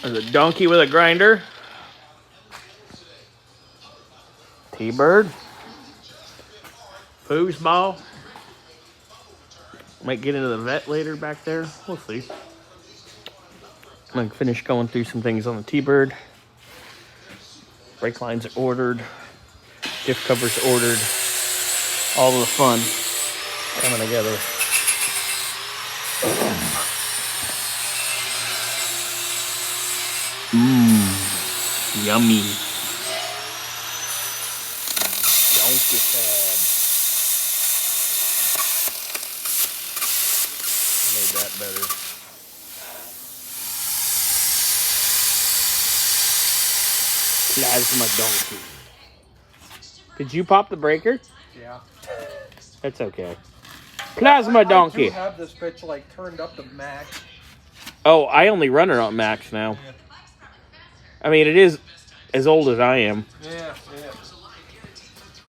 There's a donkey with a grinder. T-bird. Foosball. Might get into the vet later back there. We'll see. I'm going to finish going through some things on the T-bird. Brake lines are ordered. Diff covers ordered. All of the fun coming together. Yummy. Donkey fab. Made that better. Plasma donkey. Did you pop the breaker? Yeah. That's okay. Plasma donkey. I do have this bitch like turned up to max. Oh, I only run her on max now. Yeah. I mean, it is as old as I am. Yeah.